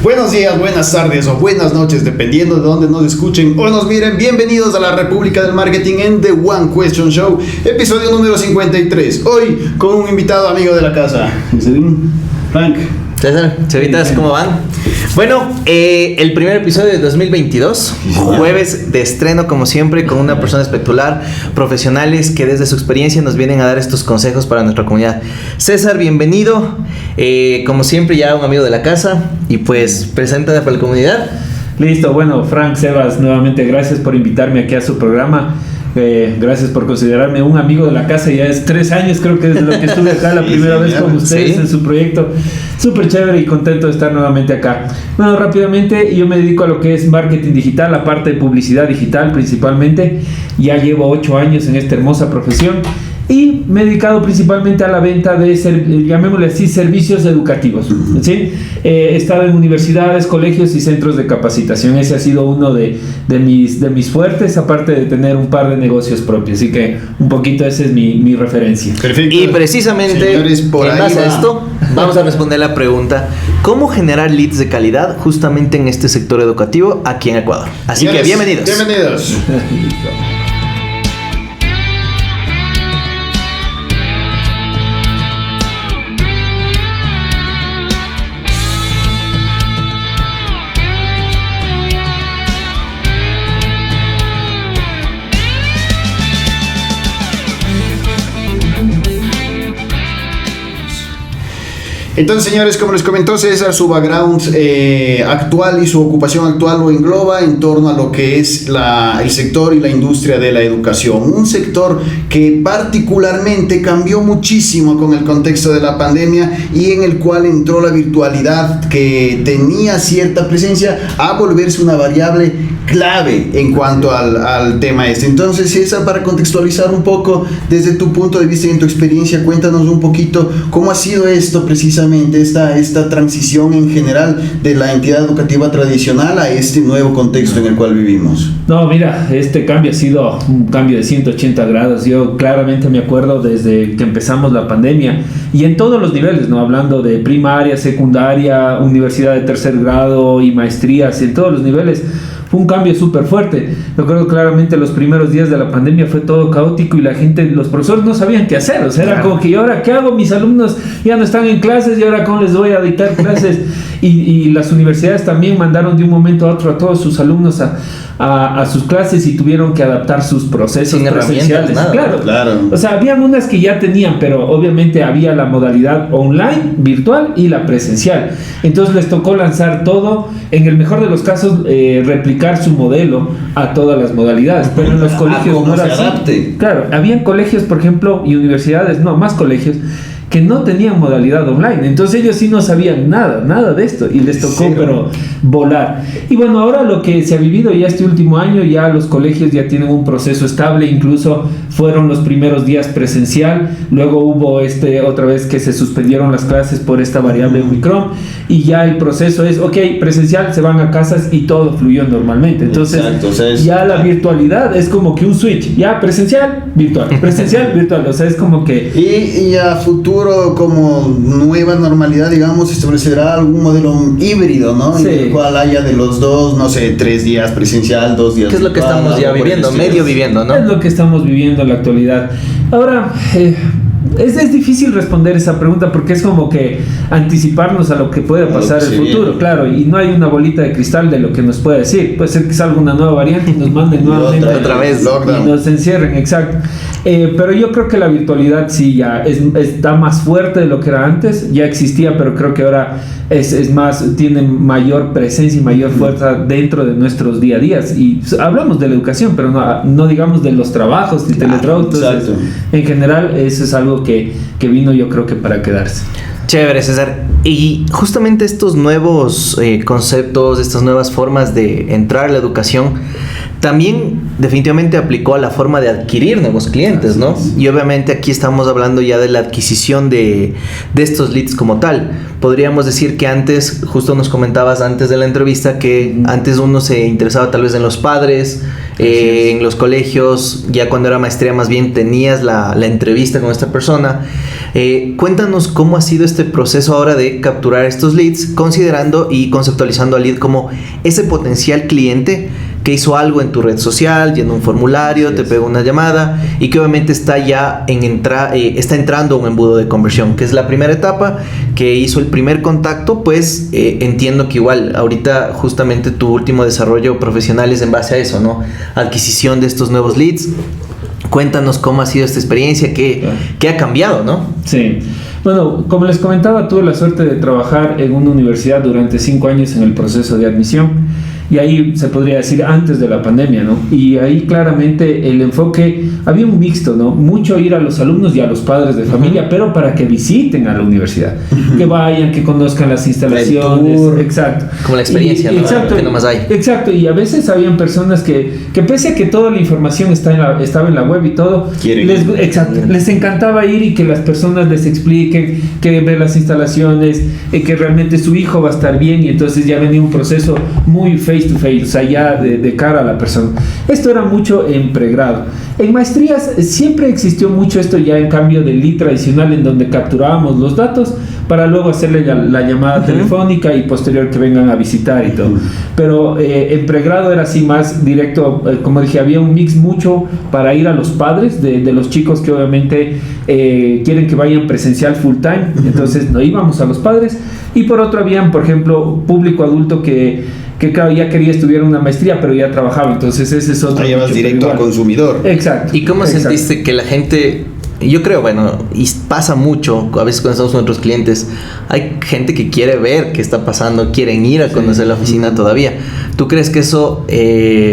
Buenos días, buenas tardes o buenas noches, dependiendo de dónde nos escuchen o nos miren. Bienvenidos a la República del Marketing en The One Question Show, episodio número 53. Hoy con un invitado amigo de la casa, Frank. César, Chevitas, ¿cómo van? Bueno, el primer episodio de 2022, jueves de estreno como siempre, con una persona espectacular, profesionales que desde su experiencia nos vienen a dar estos consejos para nuestra comunidad. César, bienvenido, como siempre ya un amigo de la casa, y pues preséntate para la comunidad. Listo, bueno, Frank, Sebas, nuevamente gracias por invitarme aquí a su programa. Gracias por considerarme un amigo de la casa. Ya es 3 años creo que desde lo que estuve acá la primera vez con ustedes en su proyecto. Súper chévere y contento de estar nuevamente acá. Bueno, rápidamente, yo me dedico a lo que es marketing digital, la parte de publicidad digital principalmente. Ya llevo 8 años en esta hermosa profesión y me he dedicado principalmente a la venta de, llamémosle así, servicios educativos, ¿sí? He estado en universidades, colegios y centros de capacitación. Ese ha sido uno de mis fuertes, aparte de tener un par de negocios propios. Así que un poquito esa es mi referencia. Perfecto. Y precisamente, señores, por en base a esto, vamos a responder la pregunta: ¿cómo generar leads de calidad justamente en este sector educativo aquí en Ecuador? Así que bienvenidos. Bienvenidos. Entonces, señores, como les comentó César, su background actual y su ocupación actual lo engloba en torno a lo que es el sector y la industria de la educación. Un sector que particularmente cambió muchísimo con el contexto de la pandemia y en el cual entró la virtualidad, que tenía cierta presencia, a volverse una variable clave en cuanto al tema este. Entonces, César, para contextualizar un poco desde tu punto de vista y en tu experiencia, cuéntanos un poquito cómo ha sido esto precisamente, esta transición en general de la entidad educativa tradicional a este nuevo contexto en el cual vivimos. No, mira, este cambio ha sido un cambio de 180 grados. Yo claramente me acuerdo desde que empezamos la pandemia y en todos los niveles, ¿no? Hablando de primaria, secundaria, universidad de tercer grado y maestrías, en todos los niveles. Fue un cambio súper fuerte. Recuerdo claramente los primeros días de la pandemia fue todo caótico y la gente, los profesores no sabían qué hacer. O sea, era como que, ¿y ahora qué hago? Mis alumnos ya no están en clases, ¿y ahora cómo les voy a dictar clases? Y las universidades también mandaron de un momento a otro a todos sus alumnos a sus clases y tuvieron que adaptar sus procesos presenciales. Claro. O sea, habían unas que ya tenían, pero obviamente había la modalidad online, virtual y la presencial. Entonces les tocó lanzar todo, en el mejor de los casos, replicar su modelo a todas las modalidades, pero en los colegios no era así. Claro, habían colegios, por ejemplo, y universidades, no, más colegios, que no tenían modalidad online. Entonces ellos sí no sabían nada de esto y les tocó pero volar. Y bueno, ahora lo que se ha vivido ya este último año, ya los colegios ya tienen un proceso estable. Incluso fueron los primeros días presencial, luego hubo otra vez que se suspendieron las clases por esta variable Omicron y ya el proceso es, ok, presencial, se van a casas y todo fluyó normalmente. Entonces ya la virtualidad es como que un switch, ya presencial, virtual, o sea, es como que... Y a futuro, como nueva normalidad, digamos, establecerá algún modelo híbrido, ¿no? Sí. En el cual haya de los dos, no sé, 3 días presencial, 2 días ¿Qué es lo que estamos ya viviendo? Medio viviendo, ¿no? Es lo que estamos viviendo en la actualidad. Ahora, es difícil responder esa pregunta porque es como que anticiparnos a lo que pueda pasar en el futuro, claro, y no hay una bolita de cristal de lo que nos puede decir. Puede ser que salga una nueva variante y nos manden nuevamente otra vez y nos encierren, exacto. Pero yo creo que la virtualidad sí ya está más fuerte de lo que era antes. Ya existía, pero creo que ahora es más, tiene mayor presencia y mayor fuerza dentro de nuestros día a días. Y hablamos de la educación, pero no digamos de los trabajos, del teletrabajo. Entonces, en general, eso es algo que vino, yo creo que para quedarse. Chévere, César. Y justamente estos nuevos conceptos, estas nuevas formas de entrar a la educación, también definitivamente aplicó a la forma de adquirir nuevos clientes, ¿no? Y obviamente aquí estamos hablando ya de la adquisición de estos leads como tal. Podríamos decir que antes, justo nos comentabas antes de la entrevista, que antes uno se interesaba tal vez en los padres, en los colegios, ya cuando era maestría más bien tenías la entrevista con esta persona. Cuéntanos cómo ha sido este proceso ahora de capturar estos leads, considerando y conceptualizando al lead como ese potencial cliente que hizo algo en tu red social, llenó un formulario, te pegó una llamada y que obviamente está ya está entrando a un embudo de conversión, que es la primera etapa, que hizo el primer contacto. Pues entiendo que igual ahorita justamente tu último desarrollo profesional es en base a eso, ¿no? Adquisición de estos nuevos leads. Cuéntanos cómo ha sido esta experiencia, qué ha cambiado, ¿no? Sí. Bueno, como les comentaba, tuve la suerte de trabajar en una universidad durante 5 años en el proceso de admisión. Y ahí se podría decir antes de la pandemia, ¿no? Y ahí claramente el enfoque, había un mixto, ¿no? Mucho ir a los alumnos y a los padres de familia, pero para que visiten a la universidad, que vayan, que conozcan las instalaciones, exacto. Como la experiencia, ¿no? Exacto, que nomás hay. Exacto, y a veces habían personas que pese a que toda la información estaba en la web y todo, les encantaba ir y que las personas les expliquen, que ver las instalaciones, que realmente su hijo va a estar bien, y entonces ya venía un proceso muy face to face, o sea, ya de cara a la persona. Esto era mucho en pregrado. En maestrías siempre existió mucho esto ya en cambio del lead tradicional, en donde capturábamos los datos para luego hacerle la llamada telefónica y posterior que vengan a visitar y todo. Pero en pregrado era así más directo, como dije, había un mix mucho para ir a los padres de los chicos que obviamente quieren que vayan presencial full time, entonces no íbamos a los padres. Y por otro habían, por ejemplo, público adulto que claro, ya quería estudiar una maestría, pero ya trabajaba, entonces ese es otro. Ahí vas directo al consumidor. Exacto. ¿Y cómo sentiste que la gente, yo creo, bueno, y pasa mucho, a veces cuando estamos con otros clientes, hay gente que quiere ver qué está pasando, quieren ir a conocer la oficina todavía? ¿Tú crees que eso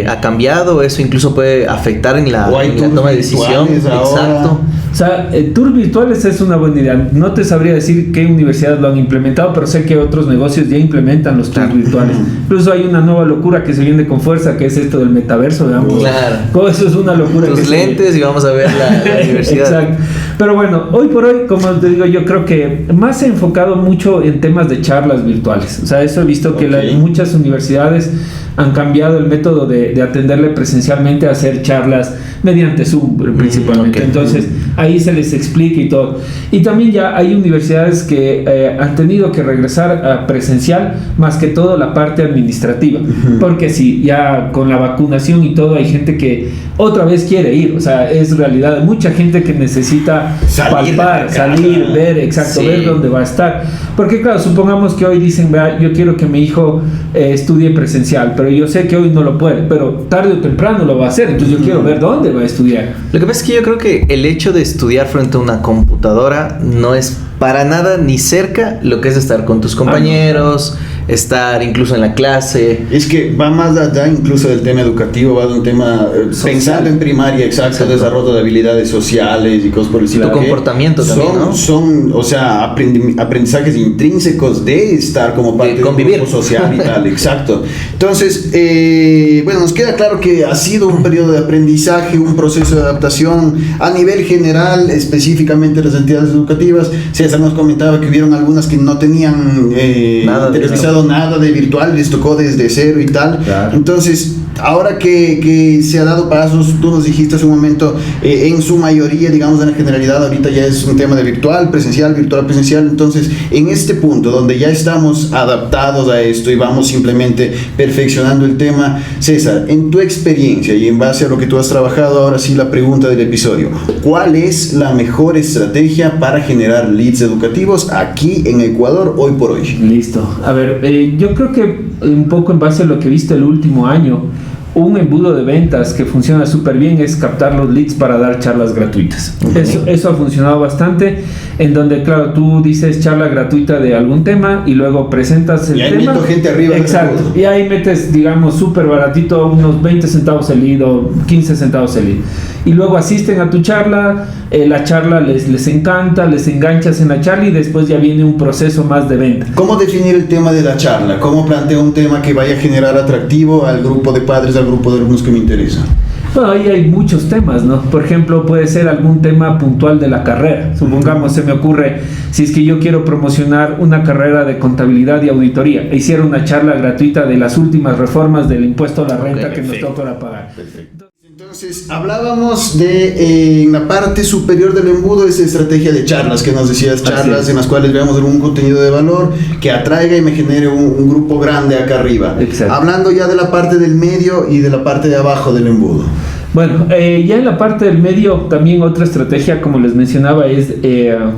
ha cambiado? ¿Eso incluso puede afectar en la toma de decisión? Exacto. O sea, tours virtuales es una buena idea. No te sabría decir qué universidades lo han implementado, pero sé que otros negocios ya implementan los tours virtuales. Incluso hay una nueva locura que se viene con fuerza, que es esto del metaverso, digamos. Claro. Eso es una locura. Tus lentes y vamos a ver la universidad. Exacto. Pero bueno, hoy por hoy, como te digo, yo creo que más se ha enfocado mucho en temas de charlas virtuales. O sea, eso he visto que muchas universidades han cambiado el método de atenderle presencialmente a hacer charlas mediante Zoom principalmente. Entonces ahí se les explica y todo. Y también ya hay universidades que han tenido que regresar a presencial, más que todo la parte administrativa, porque sí, ya con la vacunación y todo hay gente que otra vez quiere ir. O sea, es realidad, mucha gente que necesita palpar, salir, ver, ver dónde va a estar, porque claro, supongamos que hoy dicen, vea, yo quiero que mi hijo estudie presencial, pero yo sé que hoy no lo puede, pero tarde o temprano lo va a hacer, entonces yo quiero ver dónde va a estudiar. Lo que pasa es que yo creo que el hecho de estudiar frente a una computadora no es para nada ni cerca lo que es estar con tus compañeros, estar incluso en la clase. Es que va más allá incluso del tema educativo, va de un tema pensando en primaria, exacto, desarrollo de habilidades sociales y cosas por el estilo. Tu comportamiento también, ¿no? Son, o sea, aprendizajes intrínsecos de estar como parte de un grupo social y tal, exacto. Entonces, bueno, nos queda claro que ha sido un periodo de aprendizaje, un proceso de adaptación a nivel general, específicamente las entidades educativas. César nos comentaba que hubieron algunas que no tenían interiorizado nada de virtual, les tocó desde cero y tal. Claro. Entonces, ahora que se ha dado pasos, tú nos dijiste hace un momento, en su mayoría, digamos en la generalidad, ahorita ya es un tema de virtual, presencial, entonces en este punto donde ya estamos adaptados a esto y vamos simplemente perfeccionando el tema, César, en tu experiencia y en base a lo que tú has trabajado, ahora sí la pregunta del episodio, ¿cuál es la mejor estrategia para generar leads educativos aquí en Ecuador hoy por hoy? Listo, a ver, yo creo que un poco en base a lo que he visto el último año, un embudo de ventas que funciona súper bien es captar los leads para dar charlas gratuitas. Eso ha funcionado bastante, en donde, claro, tú dices charla gratuita de algún tema y luego presentas el tema. Y ahí meto gente arriba. Exacto. Y ahí metes, digamos, súper baratito, unos 20 centavos el lead o 15 centavos el lead. Y luego asisten a tu charla, la charla les encanta, les enganchas en la charla y después ya viene un proceso más de venta. ¿Cómo definir el tema de la charla? ¿Cómo planteo un tema que vaya a generar atractivo al grupo de padres, al grupo de alumnos que me interesa? Bueno, ahí hay muchos temas, ¿no? Por ejemplo, puede ser algún tema puntual de la carrera. Supongamos, se me ocurre, si es que yo quiero promocionar una carrera de contabilidad y auditoría, hiciera una charla gratuita de las últimas reformas del impuesto a la renta que nos toca pagar. Perfecto. Entonces, hablábamos de en la parte superior del embudo esa estrategia de charlas que nos decías, charlas en las cuales veamos algún contenido de valor que atraiga y me genere un grupo grande acá arriba. Exacto. Hablando ya de la parte del medio y de la parte de abajo del embudo. Bueno, ya en la parte del medio, también otra estrategia, como les mencionaba, es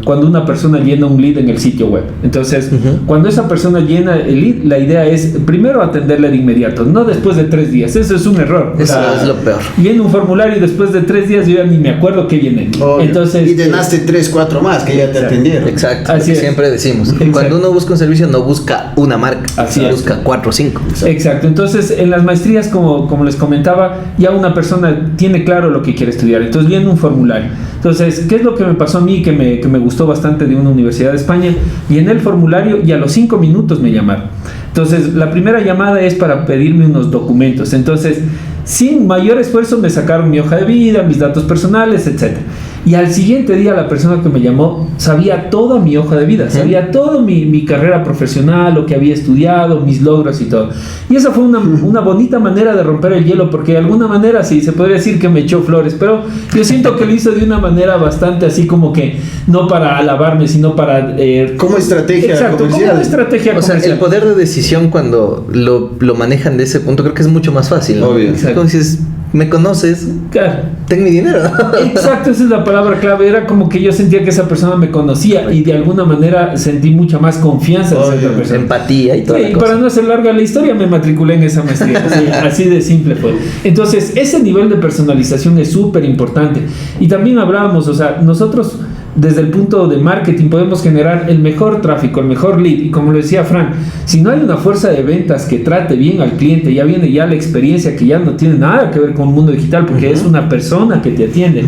cuando una persona llena un lead en el sitio web. Entonces, cuando esa persona llena el lead, la idea es primero atenderle de inmediato, no después de 3 días. Eso es un error. Eso es lo peor. Llena un formulario y después de 3 días yo ya ni me acuerdo qué llené. Entonces, y llenaste 3, 4 más que ya te atendieron. Exacto. Así es. Siempre decimos. Exacto. Cuando uno busca un servicio, no busca una marca, Así es. busca 4 o 5. Exacto. Entonces, en las maestrías, como les comentaba, ya una persona tiene claro lo que quiere estudiar. Entonces viene un formulario. Entonces, ¿qué es lo que me pasó a mí que me gustó bastante de una universidad de España? Llené el formulario y a los 5 minutos me llamaron. Entonces, la primera llamada es para pedirme unos documentos. Entonces, sin mayor esfuerzo me sacaron mi hoja de vida, mis datos personales, etc. Y al siguiente día la persona que me llamó sabía toda mi hoja de vida, sabía toda mi carrera profesional, lo que había estudiado, mis logros y todo. Y esa fue una bonita manera de romper el hielo, porque de alguna manera sí, se podría decir que me echó flores, pero yo siento que lo hizo de una manera bastante así como que no para alabarme, sino para... como estrategia comercial. Como estrategia O sea, comercial. el poder de decisión cuando lo manejan de ese punto creo que es mucho más fácil, ¿no? Obvio. Es como dices, me conoces, Claro. ten mi dinero. Exacto, esa es la palabra clave. Era como que yo sentía que esa persona me conocía y de alguna manera sentí mucha más confianza en esa persona. Empatía y toda Sí, la y cosa. para no hacer larga la historia, me matriculé en esa maestría. Así de simple fue. Entonces, ese nivel de personalización es súper importante. Y también hablábamos, o sea, nosotros desde el punto de marketing podemos generar el mejor tráfico, el mejor lead. Y como lo decía Frank, si no hay una fuerza de ventas que trate bien al cliente, ya viene ya la experiencia que ya no tiene nada que ver con el mundo digital, porque es una persona que te atiende.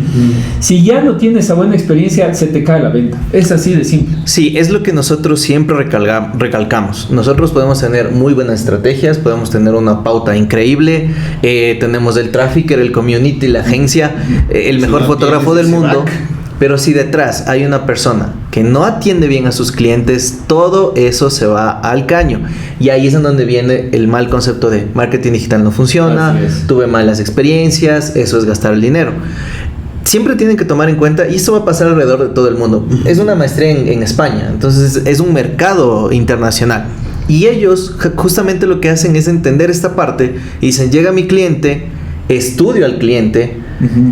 Si ya no tienes esa buena experiencia, se te cae la venta. Es así de simple. Sí, es lo que nosotros siempre recalcamos. Nosotros podemos tener muy buenas estrategias, podemos tener una pauta increíble, tenemos el trafficker, el community, la agencia, el mejor no fotógrafo tienes del ese mundo. back. Pero si detrás hay una persona que no atiende bien a sus clientes, todo eso se va al caño. Y ahí es en donde viene el mal concepto de marketing digital no funciona, Así es. tuve malas experiencias, eso es gastar el dinero. Siempre tienen que tomar en cuenta, y esto va a pasar alrededor de todo el mundo, es una maestría en España, entonces es un mercado internacional. Y ellos justamente lo que hacen es entender esta parte y dicen, llega mi cliente, estudio al cliente,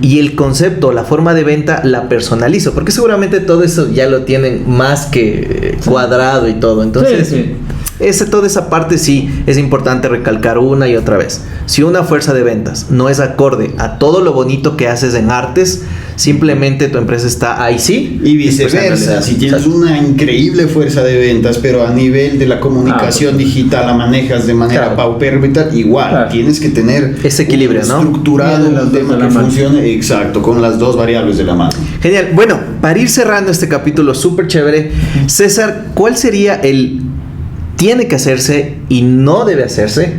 y el concepto, la forma de venta la personalizo, porque seguramente todo eso ya lo tienen más que cuadrado y todo. Entonces, Sí. toda esa parte sí es importante recalcar una y otra vez. Si una fuerza de ventas no es acorde a todo lo bonito que haces en artes, simplemente tu empresa está ahí sí. Y viceversa, si tienes una increíble fuerza de ventas, pero a nivel de la comunicación digital la manejas de manera paupérrima y tal, igual, tienes que tener ese equilibrio, ¿no? Estructurado Bien, un tema que funcione, exacto, con las dos variables de la mano. Genial. Bueno, para ir cerrando este capítulo súper chévere, César, ¿cuál sería el tiene que hacerse y no debe hacerse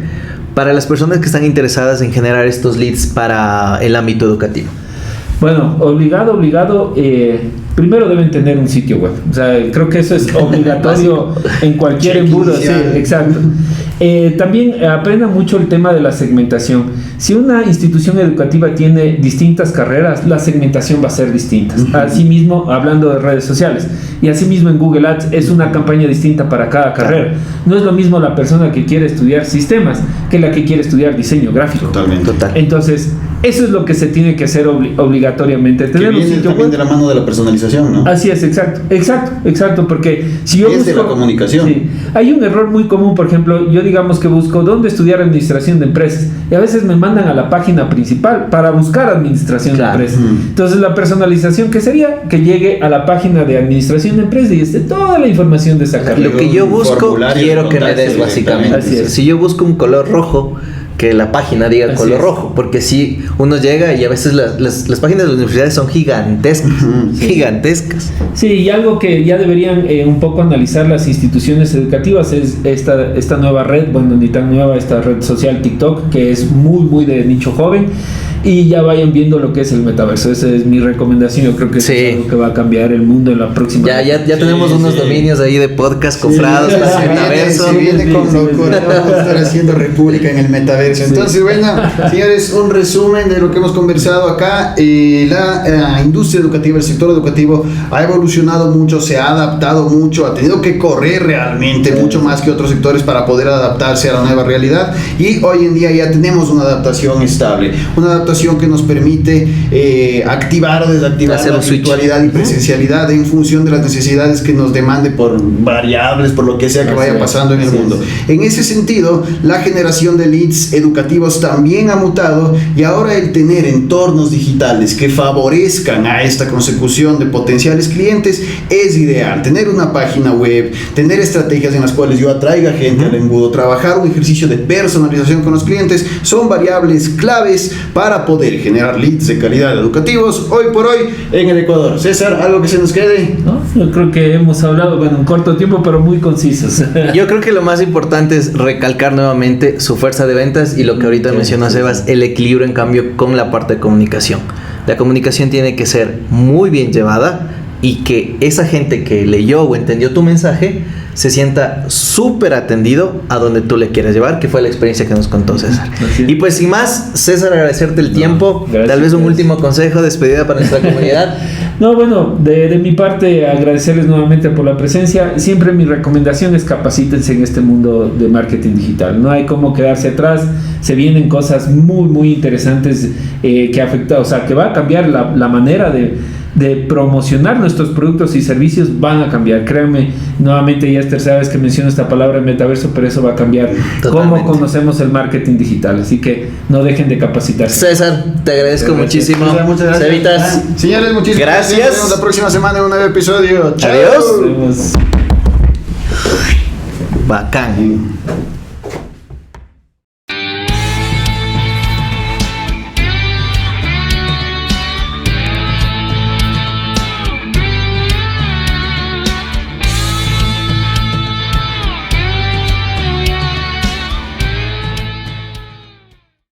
para las personas que están interesadas en generar estos leads para el ámbito educativo? Bueno, obligado, primero deben tener un sitio web. O sea, creo que eso es obligatorio en cualquier embudo. Sí, exacto. También aprenda mucho el tema de la segmentación. Si una institución educativa tiene distintas carreras, la segmentación va a ser distinta. Asimismo, hablando de redes sociales, y asimismo en Google Ads es una campaña distinta para cada carrera. No es lo mismo la persona que quiere estudiar sistemas que la que quiere estudiar diseño gráfico. Totalmente. Total. Entonces, eso es lo que se tiene que hacer obligatoriamente. Que Tener un viene sitio también web. de la mano de la personalización, ¿no? Así es, exacto, porque si yo Es de la comunicación. Sí, hay un error muy común, por ejemplo, yo digamos que busco dónde estudiar administración de empresas y a veces me mandan a la página principal para buscar administración de empresas. Entonces la personalización que sería que llegue a la página de administración de empresas y esté toda la información de esa carrera. Lo que yo busco, formulario quiero de que me contacto des básicamente. Así es. Si yo busco un color rojo, que la página diga Así color es. rojo, porque si uno llega y a veces las páginas de las universidades son gigantescas, gigantescas. Sí, y algo que ya deberían un poco analizar las instituciones educativas es esta nueva red, bueno, ni tan nueva, esta red social TikTok, que es muy de nicho joven. y ya vayan viendo lo que es el metaverso. Esa es mi recomendación. Yo creo que Sí. es algo que va a cambiar el mundo en la próxima. Ya tenemos unos dominios ahí de podcast comprados para el metaverso. Se viene con locura, vamos a estar haciendo república en el metaverso. Entonces, bueno, señores, un resumen de lo que hemos conversado acá. La industria educativa, el sector educativo ha evolucionado mucho, se ha adaptado mucho, ha tenido que correr realmente mucho más que otros sectores para poder adaptarse a la nueva realidad, y hoy en día ya tenemos una adaptación estable, una adaptación que nos permite activar o desactivar Hacer la un switch. virtualidad y presencialidad en función de las necesidades que nos demande por variables, por lo que sea que vaya pasando en el mundo. En ese sentido, la generación de leads educativos también ha mutado, y ahora el tener entornos digitales que favorezcan a esta consecución de potenciales clientes es ideal. Tener una página web, tener estrategias en las cuales yo atraiga gente al embudo, trabajar un ejercicio de personalización con los clientes, son variables claves para poder generar leads de calidad educativos hoy por hoy en el Ecuador. César, ¿algo que se nos quede? ¿No? Yo creo que hemos hablado, bueno, en corto tiempo, pero muy concisos. Yo creo que lo más importante es recalcar nuevamente su fuerza de ventas y lo que ahorita mencionó Sebas, el equilibrio en cambio con la parte de comunicación. La comunicación tiene que ser muy bien llevada y que esa gente que leyó o entendió tu mensaje se sienta súper atendido a donde tú le quieras llevar, que fue la experiencia que nos contó César. Así es. Y pues sin más, César, agradecerte el tiempo, gracias, tal vez un gracias. último consejo, despedida para nuestra comunidad. No, bueno, de mi parte agradecerles nuevamente por la presencia. Siempre mi recomendación es capacítense en este mundo de marketing digital. No hay cómo quedarse atrás. Se vienen cosas muy, muy interesantes que afectan, o sea, que va a cambiar la manera de promocionar nuestros productos y servicios. Van a cambiar, créanme. Nuevamente ya es tercera vez que menciono esta palabra metaverso, pero eso va a cambiar Totalmente. cómo conocemos el marketing digital. Así que no dejen de capacitarse. César, te agradezco Gracias. muchísimo. César, muchas gracias. Cevitas, Señores, muchísimas Gracias. Nos vemos la próxima semana en un nuevo episodio. Chao. Adiós. Nos vemos. bacán.